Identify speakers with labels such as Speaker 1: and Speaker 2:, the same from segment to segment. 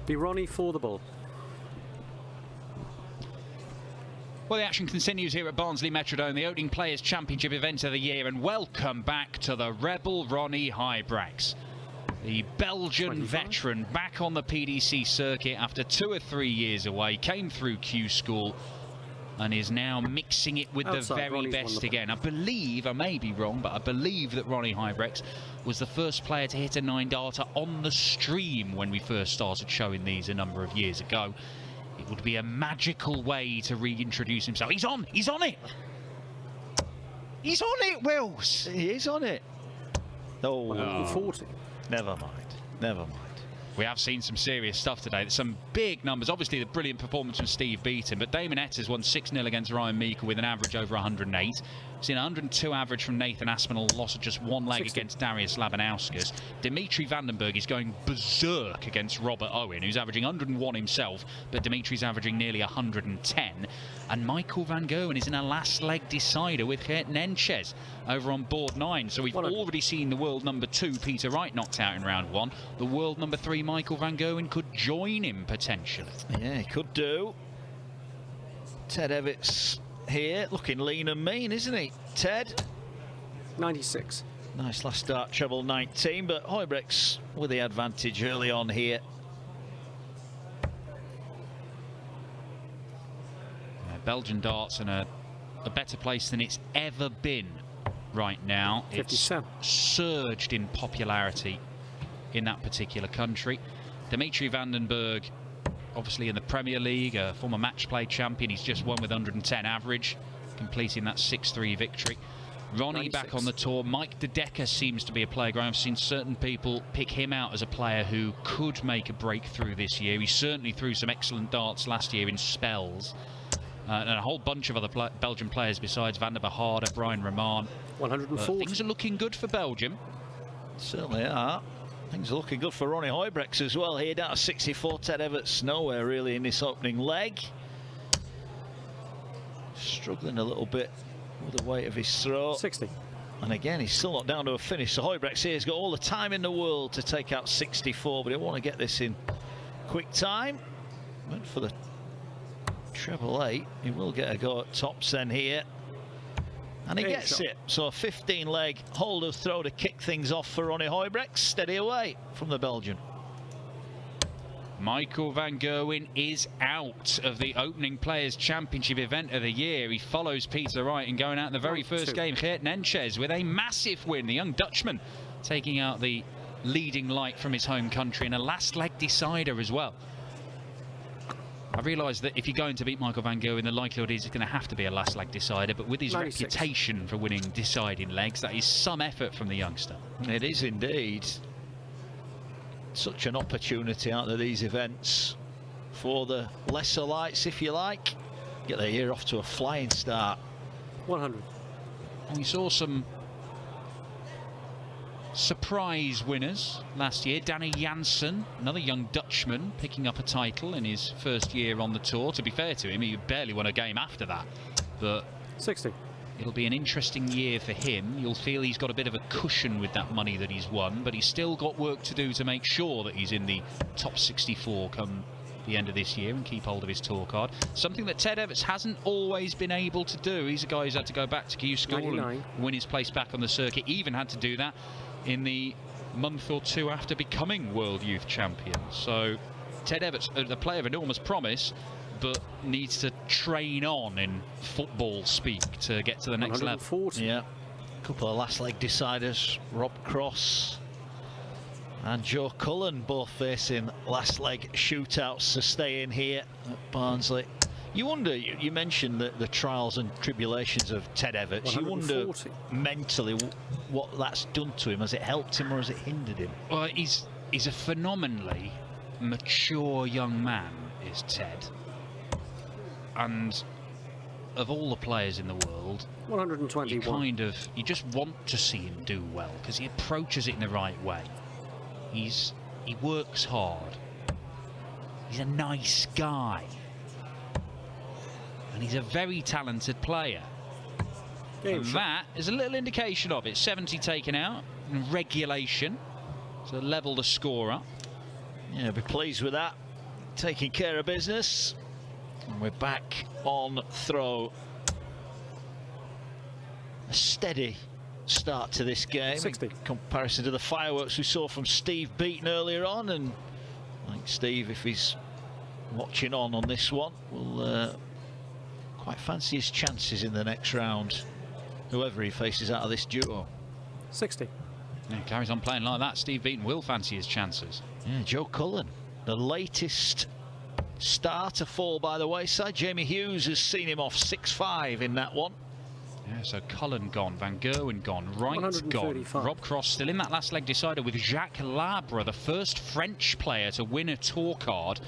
Speaker 1: Be Ronny for the ball.
Speaker 2: Well, the action continues here at Barnsley Metrodome, the opening Players' Championship event of the year, and welcome back to the rebel Ronny Huybrechts. The Belgian veteran back on the PDC circuit after 2 or 3 years away, came through Q School and is now mixing it with the very best again. I believe, I may be wrong, but I believe that Ronny Huybrechts was the first player to hit a 9-darter on the stream when we first started showing these a number of years ago. It would be a magical way to reintroduce himself. He's on! He's on it! He's on it, Wills!
Speaker 3: He is on it. Oh,
Speaker 1: 40.
Speaker 3: Never mind. Never mind.
Speaker 2: We have seen some serious stuff today. Some big numbers. Obviously, the brilliant performance from Steve Beaton, but Damon Etters won 6-0 against Ryan Meikle with an average over 108. We've seen 102 average from Nathan Aspinall, loss of just 1 leg 60 against Darius Labanauskas. Dimitri Vandenberg is going berserk against Robert Owen, who's averaging 101 himself, but Dimitri's averaging nearly 110. And Michael Van Gerwen is in a last leg decider with Geert Nenchez over on board 9. So we've already seen the world number 2, Peter Wright, knocked out in round 1. The world number 3, Michael Van Gerwen, could join him potentially.
Speaker 3: Yeah, he could do. Ted Evetts here, looking lean and mean, isn't he, Ted?
Speaker 1: 96.
Speaker 3: Nice last start, treble 19, but Huybrechts with the advantage early on here.
Speaker 2: Belgian darts in a better place than it's ever been right now.
Speaker 1: 57.
Speaker 2: It's surged in popularity in that particular country. Dimitri Vandenberg, obviously in the Premier League, a former match play champion. He's just won with 110 average, completing that 6-3 victory. Ronny
Speaker 1: 96.
Speaker 2: back on the tour. Mike De Decker seems to be a player. I've seen certain people pick him out as a player who could make a breakthrough this year. He certainly threw some excellent darts last year in spells. And a whole bunch of other Belgian players besides Van der Behaarde, Brian Roman.
Speaker 1: 140.
Speaker 2: Things are looking good for Belgium.
Speaker 3: Certainly are. Things are looking good for Ronny Huybrechts as well here, down to 64. Ted Evetts nowhere really in this opening leg. Struggling a little bit with the weight of his throat.
Speaker 1: 60.
Speaker 3: And again, he's still not down to a finish. So Huybrechts here has got all the time in the world to take out 64, but he'll want to get this in quick time. Went for the treble 8. He will get a go at tops then here. And he gets it. So a 15 leg hold of throw to kick things off for Ronny Huybrechts. Steady away from the Belgian.
Speaker 2: Michael Van Gerwen is out of the opening Players' Championship event of the year. He follows Peter Wright in going out in the very first game. Geert Nenchez with a massive win. The young Dutchman taking out the leading light from his home country in a last leg decider as well. I realise that if you're going to beat Michael Van Gerwen, the likelihood is it's going to have to be a last leg decider, but with his
Speaker 1: 96.
Speaker 2: reputation for winning deciding legs, that is some effort from the youngster.
Speaker 3: It is indeed. Such an opportunity out of these events for the lesser lights, if you like. Get their year off to a flying start.
Speaker 1: 100.
Speaker 2: We saw some surprise winners last year. Danny Jansen, another young Dutchman, picking up a title in his first year on the tour. To be fair to him, he barely won a game after that. But
Speaker 1: 60.
Speaker 2: It'll be an interesting year for him. You'll feel he's got a bit of a cushion with that money that he's won, but he's still got work to do to make sure that he's in the top 64 come the end of this year and keep hold of his tour card. Something that Ted Evetts hasn't always been able to do. He's a guy who's had to go back to Q School
Speaker 1: 99.
Speaker 2: and win his place back on the circuit. Even had to do that in the month or two after becoming World Youth Champion. So Ted Evetts, a player of enormous promise, but needs to train on in football speak to get to the next level.
Speaker 3: Yeah, a couple of last leg deciders, Rob Cross and Joe Cullen, both facing last leg shootouts to stay in here at Barnsley. You wonder, you mentioned the trials and tribulations of Ted Evetts. You wonder mentally what that's done to him. Has it helped him or has it hindered him?
Speaker 2: Well, he's a phenomenally mature young man, is Ted. And of all the players in the world,
Speaker 1: 121.
Speaker 2: You just want to see him do well because he approaches it in the right way. He works hard. He's a nice guy. And he's a very talented player. And that is a little indication of it. 70 taken out in regulation to level the score up.
Speaker 3: Yeah, be pleased with that. taking care of business. And we're back on throw. A steady start to this game
Speaker 1: 60.
Speaker 3: in comparison to the fireworks we saw from Steve Beaton earlier on. And I think Steve, if he's watching on this one, will quite fancy his chances in the next round, whoever he faces out of this duo.
Speaker 1: 60.
Speaker 2: Yeah, carries on playing like that. Steve Beaton will fancy his chances.
Speaker 3: Yeah, Joe Cullen, the latest star to fall by the wayside. Jamie Hughes has seen him off 6-5 in that one.
Speaker 2: Yeah, so Cullen gone, Van Gerwen gone, Wright gone,
Speaker 1: 135.
Speaker 2: Rob Cross still in that last leg decider with Jacques Labre, the first French player to win a tour card.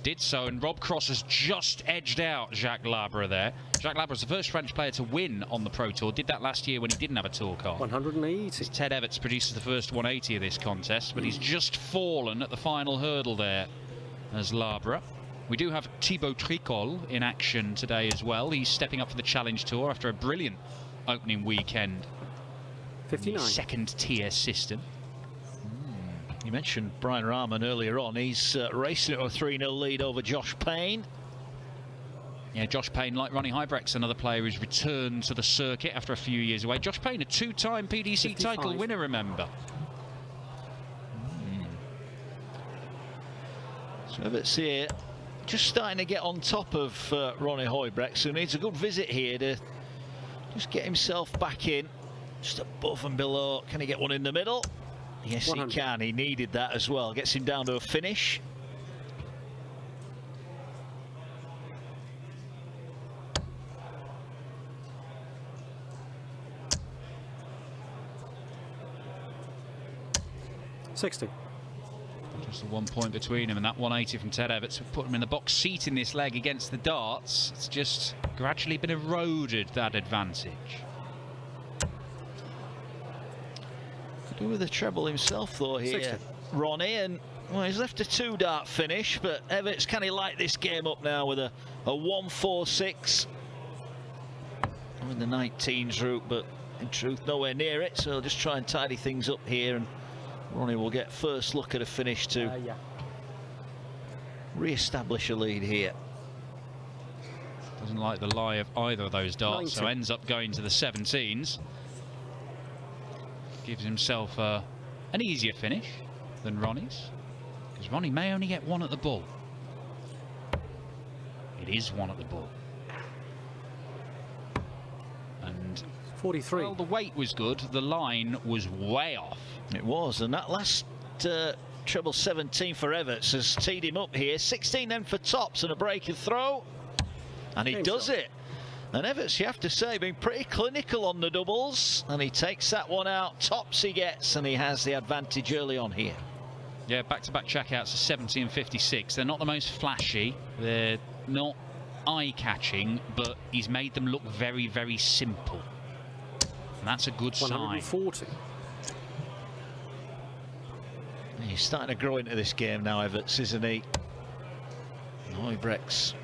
Speaker 2: Did so, and Rob Cross has just edged out Jacques Labre there. Jacques Labre is the first French player to win on the Pro Tour. Did that last year when he didn't have a tour card.
Speaker 1: 180.
Speaker 2: Ted Evetts produces the first 180 of this contest, but he's just fallen at the final hurdle there as Labre. We do have Thibaut Tricol in action today as well. He's stepping up for the Challenge Tour after a brilliant opening weekend.
Speaker 1: 59.
Speaker 2: Second tier system.
Speaker 3: You mentioned Brian Rahman earlier on. He's racing at a 3-0 lead over Josh Payne.
Speaker 2: Yeah, Josh Payne, like Ronny Huybrechts, another player who's returned to the circuit after a few years away. Josh Payne, a two-time PDC
Speaker 1: 55.
Speaker 2: title winner, remember.
Speaker 3: So Evetts here, just starting to get on top of Ronny Huybrechts, who needs a good visit here to just get himself back in, just above and below. Can he get one in the middle? Yes,
Speaker 1: 100.
Speaker 3: he can. He needed that as well. Gets him down to a finish.
Speaker 1: $60.
Speaker 2: Just the 1 point between him and that 180 from Ted Evetts put him in the box seat in this leg against the darts. It's just gradually been eroded, that advantage.
Speaker 3: Could do with a treble himself though here,
Speaker 1: 60.
Speaker 3: Ronnie, and well, he's left a 2-dart finish, but Evetts, can he light this game up now with a 1-4-6? In the 19s route, but in truth nowhere near it, so just try and tidy things up here, and Ronnie will get first look at a finish to
Speaker 1: Yeah.
Speaker 3: re-establish a lead here.
Speaker 2: Doesn't like the lie of either of those darts,
Speaker 1: 90.
Speaker 2: so ends up going to the 17s. Gives himself an easier finish than Ronnie's, because Ronnie may only get one at the bull. It is one at the bull. And
Speaker 1: 43.
Speaker 2: well, the weight was good, the line was way off.
Speaker 3: It was, and that last treble 17 for Evetts has teed him up here. 16 then for tops and a break and throw, and he does it. And Evetts, you have to say, been pretty clinical on the doubles, and he takes that one out. Tops he gets, and he has the advantage early on here.
Speaker 2: Yeah, back-to-back checkouts are 70 and 56. They're not the most flashy, they're not eye-catching, but he's made them look very, very simple. And that's a good sign.
Speaker 1: 140.
Speaker 3: He's starting to grow into this game now, Evetts, isn't he? Huybrechts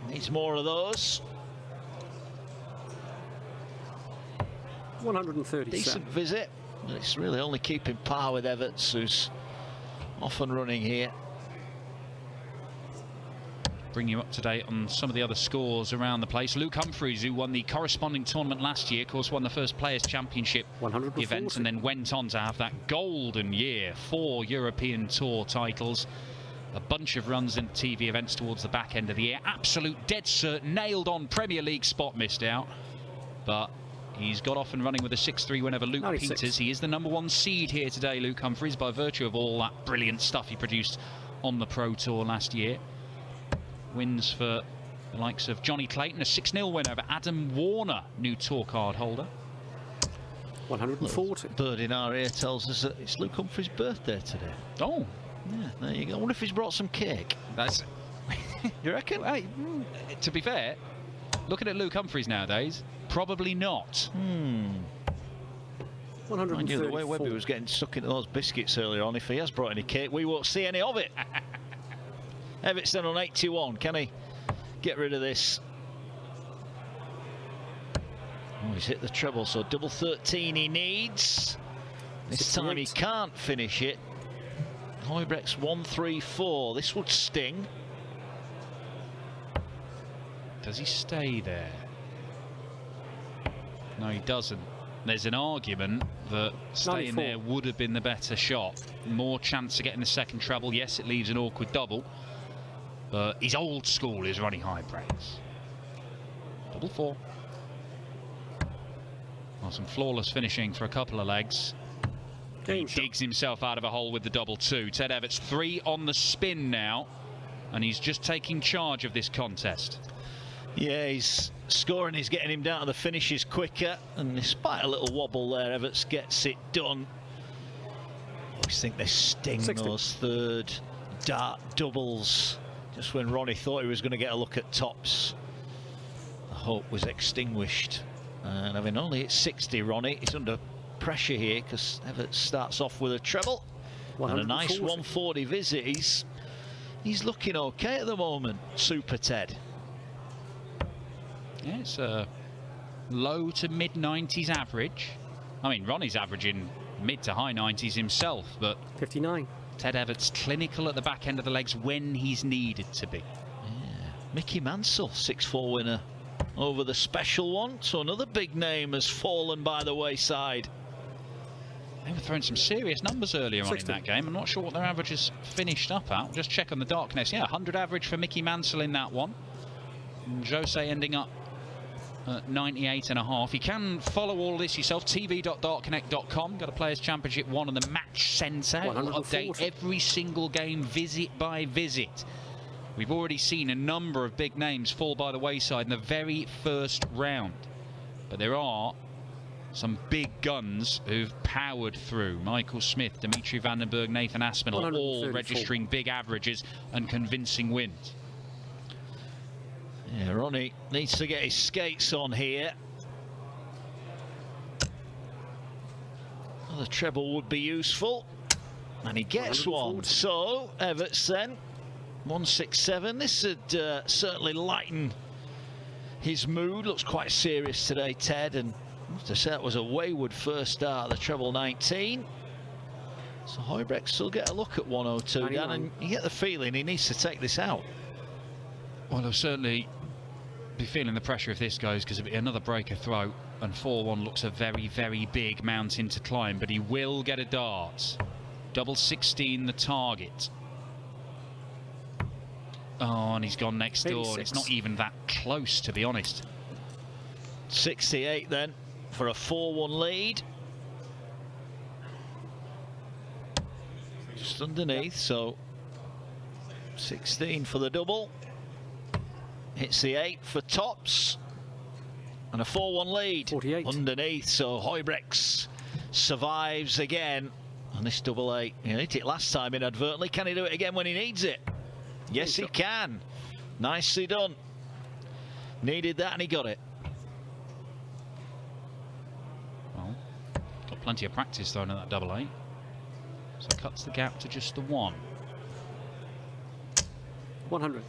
Speaker 3: needs more of those.
Speaker 1: 137.
Speaker 3: Decent visit, but it's really only keeping par with Evetts, who's off and running here.
Speaker 2: Bring you up to date on some of the other scores around the place. Luke Humphries, who won the corresponding tournament last year, of course won the first Players' Championship
Speaker 1: 140.
Speaker 2: event, and then went on to have that golden year. 4 European Tour titles, a bunch of runs in TV events towards the back end of the year. Absolute dead cert, nailed on Premier League spot, missed out. But he's got off and running with a 6-3 win over Luke
Speaker 1: 96.
Speaker 2: Peters. He is the #1 seed here today, Luke Humphries, by virtue of all that brilliant stuff he produced on the Pro Tour last year. Wins for the likes of Johnny Clayton, a 6-0 win over Adam Warner, new tour card holder.
Speaker 1: 140.
Speaker 3: Bird in our ear tells us that it's Luke Humphries' birthday today.
Speaker 2: Oh,
Speaker 3: Yeah, there you go. I wonder if he's brought some cake.
Speaker 2: that's...
Speaker 3: You reckon?
Speaker 2: Hey, to be fair, looking at Luke Humphries nowadays, probably not.
Speaker 3: Mind you, the
Speaker 1: 134.
Speaker 3: way Webby was getting stuck into those biscuits earlier on, if he has brought any cake, we won't see any of it. Evetts then on 81. Can he get rid of this? Oh, he's hit the treble, so double 13 he needs. This time he can't finish it. Huybrechts 1-3-4. This would sting.
Speaker 2: Does he stay there? No, he doesn't. There's an argument that staying
Speaker 1: 94.
Speaker 2: there would have been the better shot. More chance of getting the second treble. Yes, it leaves an awkward double. But he's old school, is Ronny Huybrechts. Double 4. Well, some flawless finishing for a couple of legs. He digs himself out of a hole with the double 2. Ted Evetts 3 on the spin now. And he's just taking charge of this contest.
Speaker 3: Yeah, he's scoring, he's getting him down to the finishes quicker, and despite a little wobble there, Evetts gets it done. I always think they sting
Speaker 1: 60.
Speaker 3: those third dart doubles. Just when Ronnie thought he was going to get a look at tops, the hope was extinguished. And having only hit 60, Ronnie is under pressure here because Evetts starts off with a treble and a nice 140 visit. He's looking okay at the moment, Super Ted.
Speaker 2: Yeah, it's a low to mid 90s average. I mean, Ronnie's averaging mid to high 90s himself, but
Speaker 1: 59.
Speaker 2: Ted Evetts clinical at the back end of the legs when he's needed to be.
Speaker 3: Yeah. Mickey Mansell, 6-4 winner over the special one. So another big name has fallen by the wayside.
Speaker 2: They were throwing some serious numbers earlier on in that game. I'm not sure what their averages finished up at. Just check on the darkness. Yeah, 100 average for Mickey Mansell in that one. And Jose ending up at 98.5. You can follow all this yourself. tv.dartconnect.com. Got a Players Championship 1 on the match centre. It'll update every single game, visit by visit. We've already seen a number of big names fall by the wayside in the very first round. But there are some big guns who've powered through. Michael Smith, Dimitri Vandenberg, Nathan Aspinall, all registering big averages and convincing wins.
Speaker 3: Yeah, Ronnie needs to get his skates on here. Well, the treble would be useful, and he gets one. So Evetts then 167. This would certainly lighten his mood. Looks quite serious today, Ted, and I have to say that was a wayward first start, the treble 19. So Huybrechts will get a look at 102, Dan, and you get the feeling he needs to take this out.
Speaker 2: Well, he'll certainly be feeling the pressure if this goes, because it'll be another breaker throw, and 4-1 looks a very, very big mountain to climb, but he will get a dart. Double 16 the target. Oh, and he's gone next door.
Speaker 1: 86.
Speaker 2: It's not even that close, to be honest.
Speaker 3: 68 then for a 4-1 lead. Just underneath, so 16 for the double. Hits the 8 for tops. And a 4-1 lead
Speaker 1: 48.
Speaker 3: Underneath, so Huybrechts survives again. And this double 8, he hit it last time inadvertently. Can he do it again when he needs it? Yes, he can. Nicely done. Needed that and he got it.
Speaker 2: Well, got plenty of practice throwing at that double 8. So cuts the gap to just the 1.
Speaker 1: 100.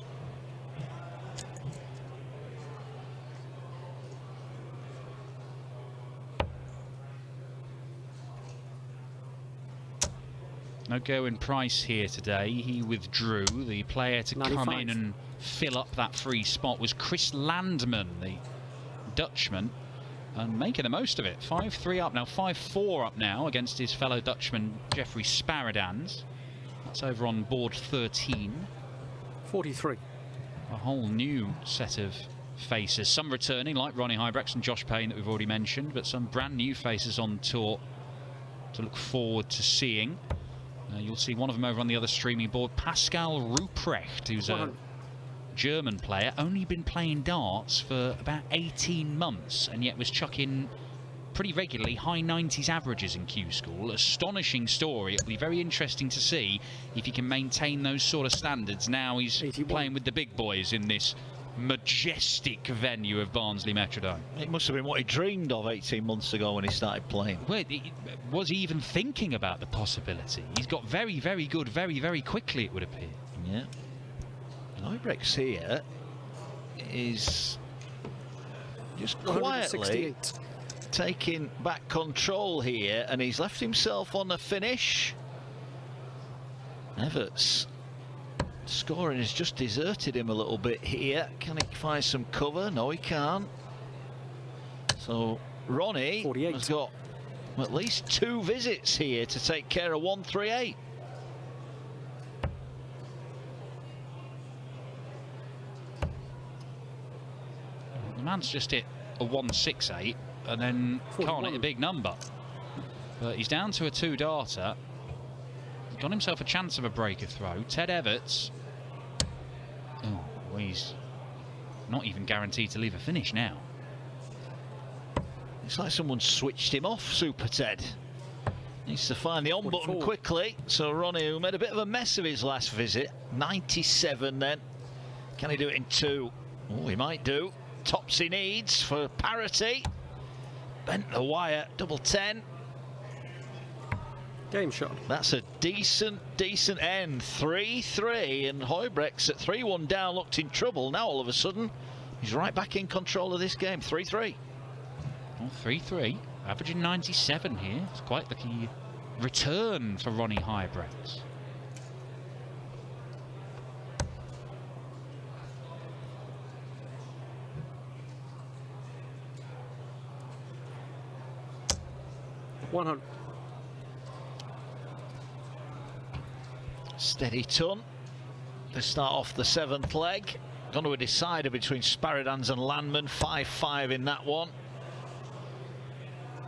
Speaker 2: No Gerwyn Price here today. He withdrew. The player to
Speaker 1: 95.
Speaker 2: come in and fill up that free spot was Chris Landman, the Dutchman, and making the most of it. 5-3 up now, 5-4 up now against his fellow Dutchman Jeffrey Sparadans. That's over on board 13.
Speaker 1: 43.
Speaker 2: A whole new set of faces. Some returning, like Ronny Huybrechts and Josh Payne that we've already mentioned, but some brand new faces on tour to look forward to seeing. You'll see one of them over on the other streaming board, Pascal Ruprecht, who's a German player, only been playing darts for about 18 months and yet was chucking pretty regularly high 90s averages in Q School. Astonishing story. It'll be very interesting to see if he can maintain those sort of standards. Now he's 81. Playing with the big boys in this majestic venue of Barnsley Metrodome.
Speaker 3: It must have been what he dreamed of 18 months ago when he started playing.
Speaker 2: Well, was he even thinking about the possibility? He's got very, very good very, very quickly, it would appear.
Speaker 3: Yeah. Huybrechts here is just quietly taking back control here, and he's left himself on the finish. Evetts scoring has just deserted him a little bit here. Can he find some cover? No, he can't. So Ronny
Speaker 1: 48.
Speaker 3: has got at least 2 visits here to take care of 138.
Speaker 2: The man's just hit a 168 and then
Speaker 1: 41.
Speaker 2: can't hit a big number. But he's down to a 2-darter. He's got himself a chance of a breaker throw. Ted Evetts. Oh, he's not even guaranteed to leave a finish now.
Speaker 3: It's like someone switched him off, Super Ted. Needs to find the on button quickly. So Ronny, who made a bit of a mess of his last visit, 97 then. Can he do it in 2? Oh, he might do. Tops he needs for parity. Bent the wire, double 10.
Speaker 1: Game shot.
Speaker 3: That's a decent end. 3-3, and Huybrechts at 3-1 down looked in trouble. Now all of a sudden, he's right back in control of this game. 3-3.
Speaker 2: Well, 3-3, averaging 97 here. It's quite the key return for Ronny Huybrechts.
Speaker 1: $100.
Speaker 3: Steady ton to start off the 7th leg. Gone to a decider between Sparidans and Landman. 5-5 in that one.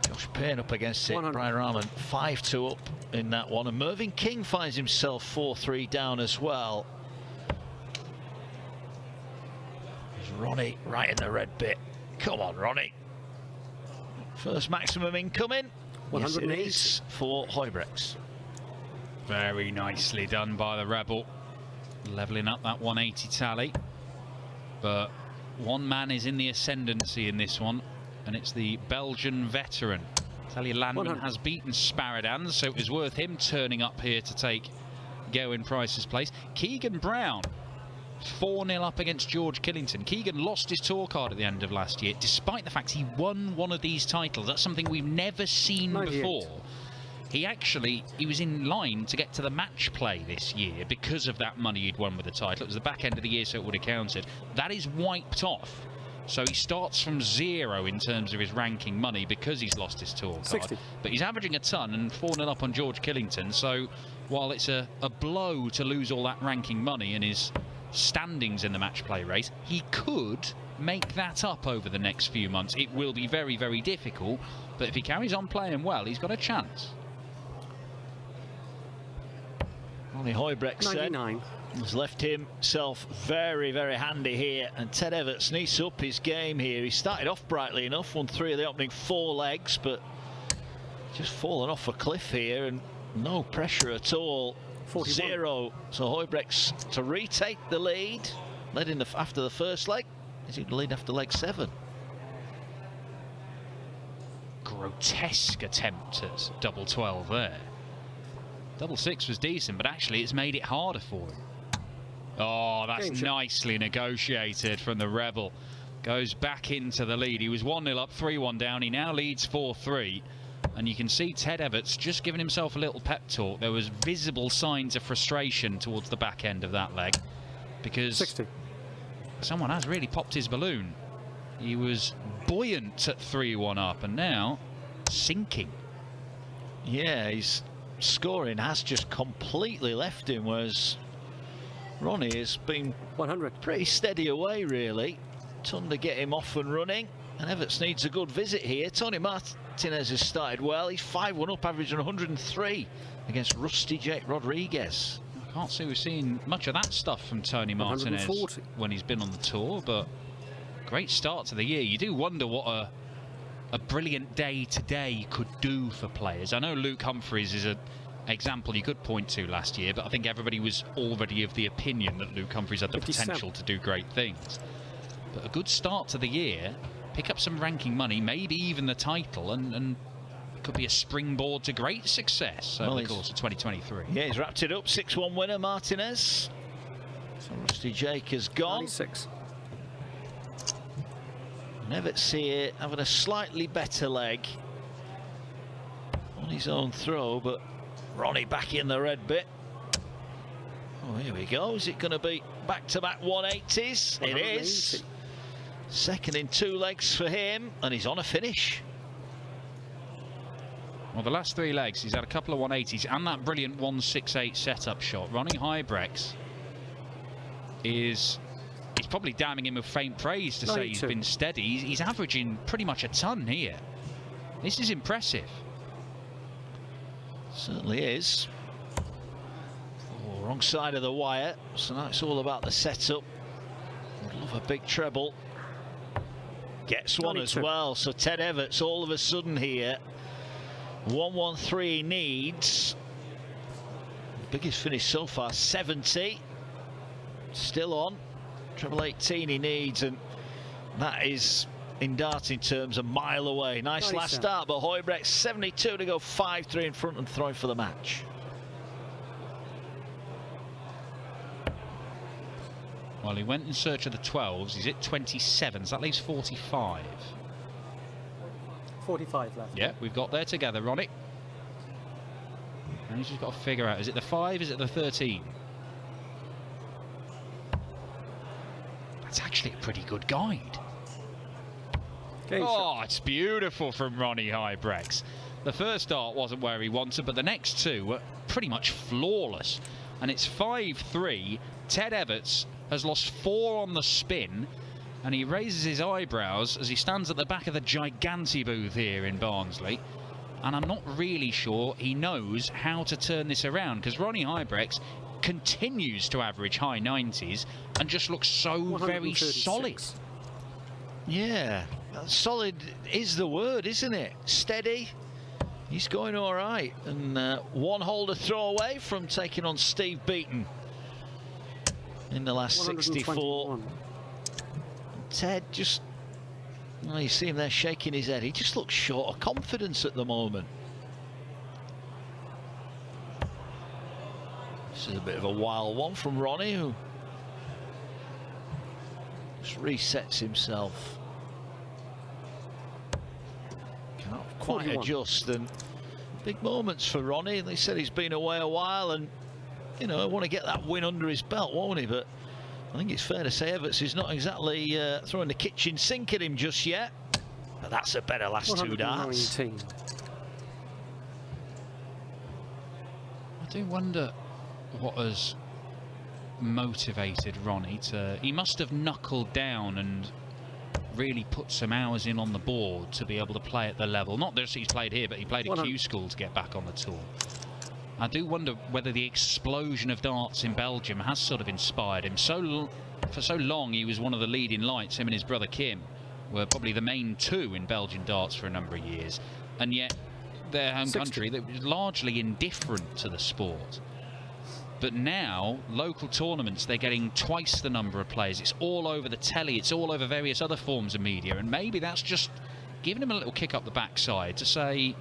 Speaker 3: Josh Payne up against it.
Speaker 1: 100.
Speaker 3: Brian Rahman 5-2 up in that one. And Mervyn King finds himself 4-3 down as well. There's Ronny right in the red bit. Come on, Ronny. First maximum incoming. Yes, it is for Huybrechts.
Speaker 2: Very nicely done by the Rebel, levelling up that 180 tally. But one man is in the ascendancy in this one, and it's the Belgian veteran. Tally Landman has beaten Sparidans, so it was worth him turning up here to take Gerwyn Price's place. Keegan Brown, 4-0 up against George Killington. Keegan lost his tour card at the end of last year, despite the fact he won one of these titles. That's something we've never seen before. He was in line to get to the match play this year because of that money he'd won with the title. It was the back end of the year, so it would have counted. That is wiped off. So he starts from 0 in terms of his ranking money because he's lost his tour card.
Speaker 1: 60.
Speaker 2: But he's averaging a ton and 4-0 up on George Killington. So while it's a blow to lose all that ranking money and his standings in the match play race, he could make that up over the next few months. It will be very, very difficult, but if he carries on playing well, he's got a chance.
Speaker 3: Ronny Huybrechts
Speaker 1: 99.
Speaker 3: has left himself very, very handy here, and Ted Evetts needs to up his game here. He started off brightly enough, won 3 of the opening 4 legs, but just fallen off a cliff here, and no pressure at all.
Speaker 1: 41.
Speaker 3: 0. So Huybrechts to retake the lead, led in after the first leg. Is he the lead after leg 7?
Speaker 2: Grotesque attempt at double 12 there. Double 6 was decent, but actually it's made it harder for him. Oh, that's nicely negotiated from the Rebel. Goes back into the lead. He was 1-0 up, 3-1 down. He now leads 4-3. And you can see Ted Evetts just giving himself a little pep talk. There was visible signs of frustration towards the back end of that leg, because
Speaker 1: 60.
Speaker 2: Someone has really popped his balloon. He was buoyant at 3-1 up, and now sinking.
Speaker 3: Yeah, his scoring has just completely left him, whereas Ronny has been
Speaker 1: 100.
Speaker 3: pretty steady away, really. Ton to get him off and running, and Evetts needs a good visit here. Tony Martinez has started well. He's 5-1 up, averaging 103 against Rusty Jake Rodriguez.
Speaker 2: I can't say we've seen much of that stuff from Tony Martinez when he's been on the tour, but great start to the year. You do wonder what a brilliant day today could do for players. I know Luke Humphries is an example you could point to last year, but I think everybody was already of the opinion that Luke Humphries had the potential to do great things. But a good start to the year, pick up some ranking money, maybe even the title, and it could be a springboard to great success over the course of 2023.
Speaker 3: Yeah, he's wrapped it up. 6-1 winner, Martinez. So Rusty Jake has gone.
Speaker 1: 96.
Speaker 3: Evetts here having a slightly better leg on his own throw, but Ronny back in the red bit. Oh, here we go. Is it going to be back-to-back 180s? It is. Second in 2 legs for him, and he's on a finish.
Speaker 2: Well, the last 3 legs, he's had a couple of 180s and that brilliant 168 setup shot. Ronny Huybrechts he's probably damning him with faint praise to say he's been steady. He's averaging pretty much a ton here. This is impressive.
Speaker 3: Certainly is. Oh, wrong side of the wire. So now it's all about the setup. Would love a big treble. Gets one as well. So Ted Evetts all of a sudden here. 113 needs. Biggest finish so far, 70. Still on. Treble 18 he needs, and that is, in darting terms, a mile away. Nice last start, but Huybrechts 72 to go 5-3 in front and throwing for the match.
Speaker 2: Well, he went in search of the 12s. He's at 27s. That leaves 45.
Speaker 1: 45 left.
Speaker 2: Yeah, we've got there together, Ronny. And he's just got to figure out, is it the 5, is it the 13? That's actually a pretty good guide. Oh, it's beautiful from Ronny Huybrechts. The first dart wasn't where he wanted, but the next 2 were pretty much flawless. And it's 5-3. Ted Evetts has lost 4 on the spin, and he raises his eyebrows as he stands at the back of the Giganti booth here in Barnsley. And I'm not really sure he knows how to turn this around, because Ronny Huybrechts continues to average high 90s and just looks so very solid.
Speaker 3: Yeah, solid is the word, isn't it? Steady. He's going all right. And 1 hole to throw away from taking on Steve Beaton in the last 64. Ted just, well, you see him there shaking his head. He just looks short of confidence at the moment. This is a bit of a wild one from Ronny, who just resets himself. Can't quite
Speaker 1: 41.
Speaker 3: adjust, and big moments for Ronny. They said he's been away a while, and you know, I want to get that win under his belt, won't he? But I think it's fair to say Evetts is not exactly throwing the kitchen sink at him just yet. But that's a better last 2 darts.
Speaker 1: I
Speaker 2: do wonder what has motivated Ronny to... He must have knuckled down and really put some hours in on the board to be able to play at the level. Not just he's played here, but he played at Q School to get back on the tour. I do wonder whether the explosion of darts in Belgium has sort of inspired him. For so long, he was one of the leading lights. Him and his brother Kim were probably the main 2 in Belgian darts for a number of years. And yet, their home country, they were largely indifferent to the sport. But now, local tournaments, they're getting twice the number of players. It's all over the telly. It's all over various other forms of media. And maybe that's just giving him a little kick up the backside to say,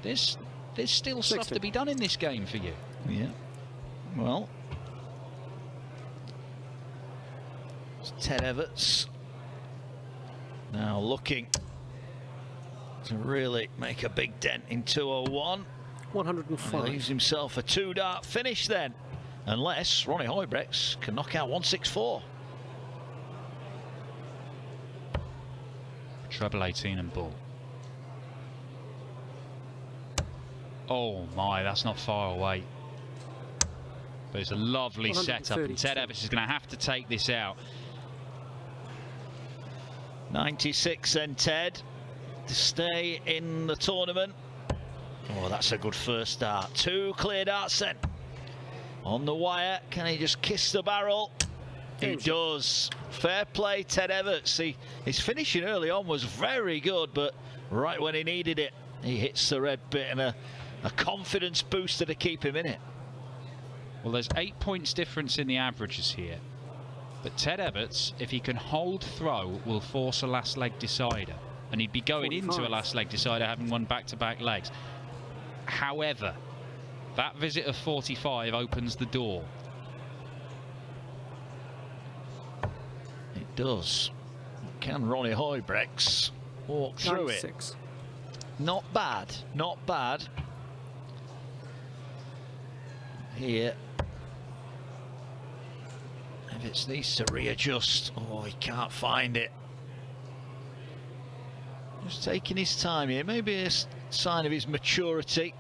Speaker 2: there's still stuff to be done in this game for you.
Speaker 3: Yeah. Well, it's Ted Evetts now looking to really make a big dent in 201.
Speaker 1: 105.
Speaker 3: He leaves himself a 2-dart finish then, unless Ronny Huybrechts can knock out 164.
Speaker 2: Treble 18 and ball. Oh my, that's not far away. But it's a lovely setup, and Ted Evetts is going to have to take this out.
Speaker 3: 96 then, Ted, to stay in the tournament. Oh, that's a good first dart. 2 clear darts then. On the wire, can he just kiss the barrel? He does. Fair play, Ted Evetts. His finishing early on was very good, but right when he needed it, he hits the red bit, and a confidence booster to keep him in it.
Speaker 2: Well, there's 8 points difference in the averages here. But Ted Evetts, if he can hold throw, will force a last leg decider. And he'd be going 45. Into a last leg decider having won back-to-back legs. However, that visit of 45 opens the door.
Speaker 3: It does. Can Ronny Huybrechts walk through
Speaker 1: 96.
Speaker 3: it? Not bad, not bad. Here, Evetts needs to readjust. Oh, he can't find it. Just taking his time here. Maybe a sign of his maturity.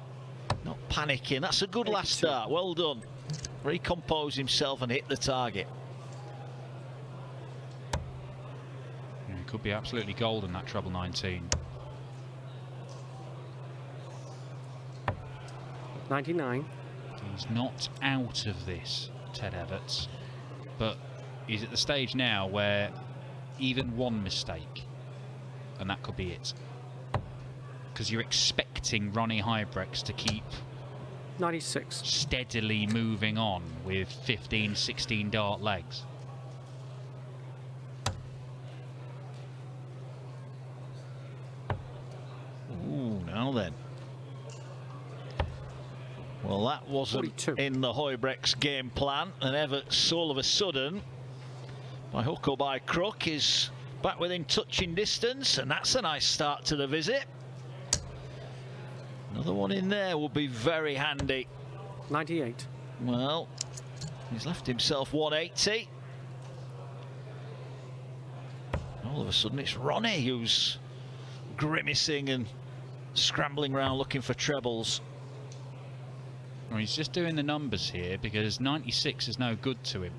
Speaker 3: Not panicking. That's a good last start. Well done. Recompose himself and hit the target.
Speaker 2: It could be absolutely golden, that treble 19.
Speaker 1: 99.
Speaker 2: He's not out of this, Ted Evetts, but he's at the stage now where even one mistake and that could be it, because you're expecting Ronny Huybrechts to keep
Speaker 1: 96
Speaker 2: steadily moving on with 15-16 dart legs.
Speaker 3: Ooh, now then. Well, that wasn't
Speaker 1: 42.
Speaker 3: in the Huybrechts game plan, and Evetts all of a sudden, by hook or by crook, is back within touching distance, and that's a nice start to the visit. Another one in there will be very handy.
Speaker 1: 98.
Speaker 3: Well, he's left himself 180. All of a sudden it's Ronny who's grimacing and scrambling around looking for trebles.
Speaker 2: Well, he's just doing the numbers here because 96 is no good to him.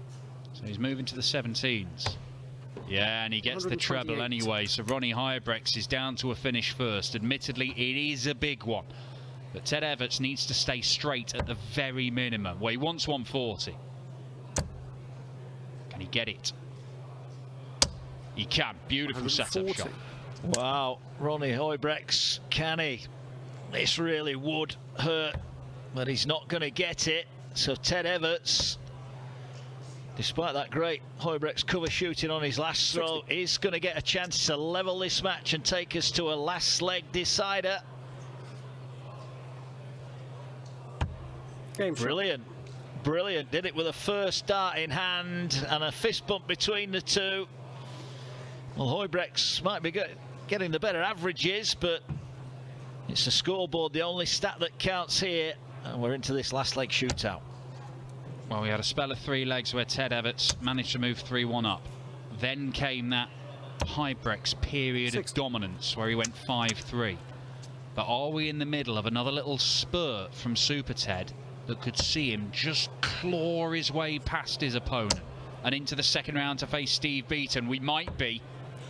Speaker 2: So he's moving to the 17s. Yeah, and he gets the treble anyway. So Ronny Huybrechts is down to a finish first. Admittedly, it is a big one. But Ted Evetts needs to stay straight at the very minimum. Well, he wants 140. Can he get it? He can. Beautiful setup shot.
Speaker 3: Wow, Ronny Huybrechts, can he? This really would hurt, but he's not going to get it. So Ted Evetts, despite that great Huybrechts cover shooting on his last throw, is going to get a chance to level this match and take us to a last leg decider. Brilliant, brilliant. Did it with a first dart in hand and a fist bump between the two. Well, Huybrechts might be getting the better averages, but it's the scoreboard, the only stat that counts here, and we're into this last leg shootout.
Speaker 2: Well, we had a spell of 3 legs where Ted Evetts managed to move 3-1 up. Then came that Huybrechts period of dominance where he went 5-3. But are we in the middle of another little spurt from Super Ted that could see him just claw his way past his opponent and into the second round to face Steve Beaton? We might be.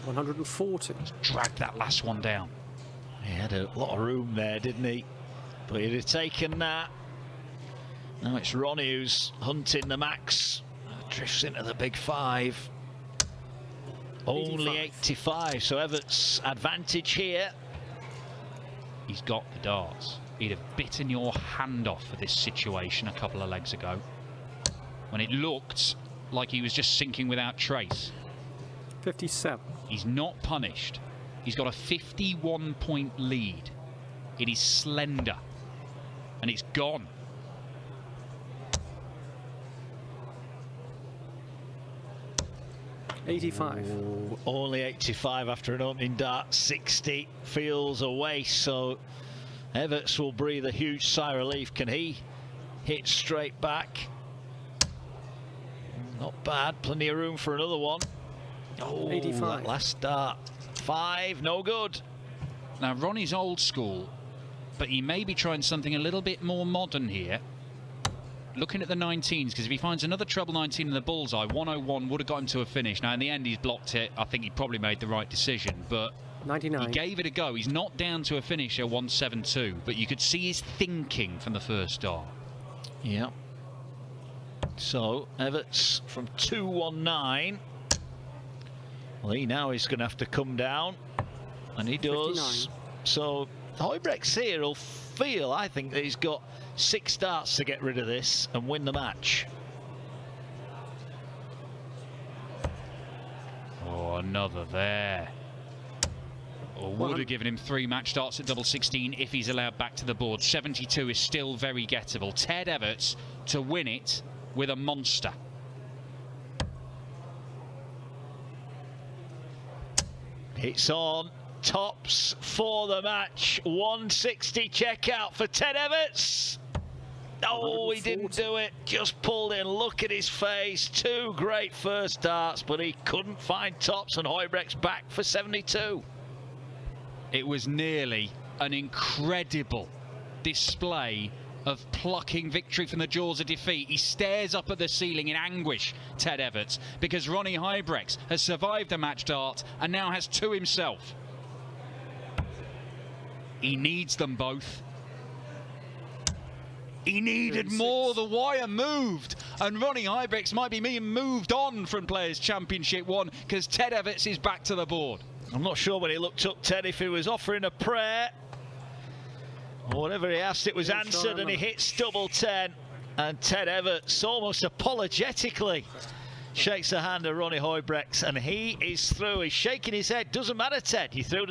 Speaker 1: 140.
Speaker 2: He's dragged that last one down.
Speaker 3: He had a lot of room there, didn't he? But he'd have taken that. Now it's Ronny who's hunting the max. Drifts into the big 5. Only 85, so Evetts' advantage here.
Speaker 2: He's got the darts. He'd have bitten your hand off for this situation a couple of legs ago, when it looked like he was just sinking without trace.
Speaker 1: 57.
Speaker 2: He's not punished. He's got a 51-point lead. It is slender, and it's gone.
Speaker 1: $85.
Speaker 3: Only 85 after an opening dart. 60 feels a waste, so Evetts will breathe a huge sigh of relief. Can he hit straight back? Not bad. Plenty of room for another one. Oh,
Speaker 1: 85.
Speaker 3: that last dart. 5, no good.
Speaker 2: Now, Ronny's old school, but he may be trying something a little bit more modern here. Looking at the 19s, because if he finds another treble 19 in the bullseye, 101 would have got him to a finish. Now, in the end, he's blocked it. I think he probably made the right decision, but
Speaker 1: 99.
Speaker 2: He gave it a go. He's not down to a finish at 172, but you could see his thinking from the first dart.
Speaker 3: Yeah. So, Evetts from 219. Well, he now is going to have to come down, and he does.
Speaker 1: 59.
Speaker 3: So, Huybrechts here will feel, I think, that he's got 6 darts to get rid of this and win the match.
Speaker 2: Oh, another there. Or would have given him 3 match darts at double 16 if he's allowed back to the board. 72 is still very gettable. Ted Evetts to win it with a monster.
Speaker 3: It's on. Tops for the match. 160 checkout for Ted Evetts. Oh, he didn't do it. Just pulled in. Look at his face. 2 great first darts, but he couldn't find tops, and Huybrechts back for 72.
Speaker 2: It was nearly an incredible display of plucking victory from the jaws of defeat. He stares up at the ceiling in anguish, Ted Evetts, because Ronny Huybrechts has survived the match dart and now has 2 himself. He needs them both. He needed more. The wire moved, and Ronny Huybrechts might be being moved on from Players' Championship 1 because Ted Evetts is back to the board.
Speaker 3: I'm not sure when he looked up, Ted, if he was offering a prayer or whatever he asked, it was answered, and he hits double 10. And Ted Evetts almost apologetically shakes the hand of Ronny Huybrechts, and he is through. He's shaking his head. Doesn't matter, Ted. You threw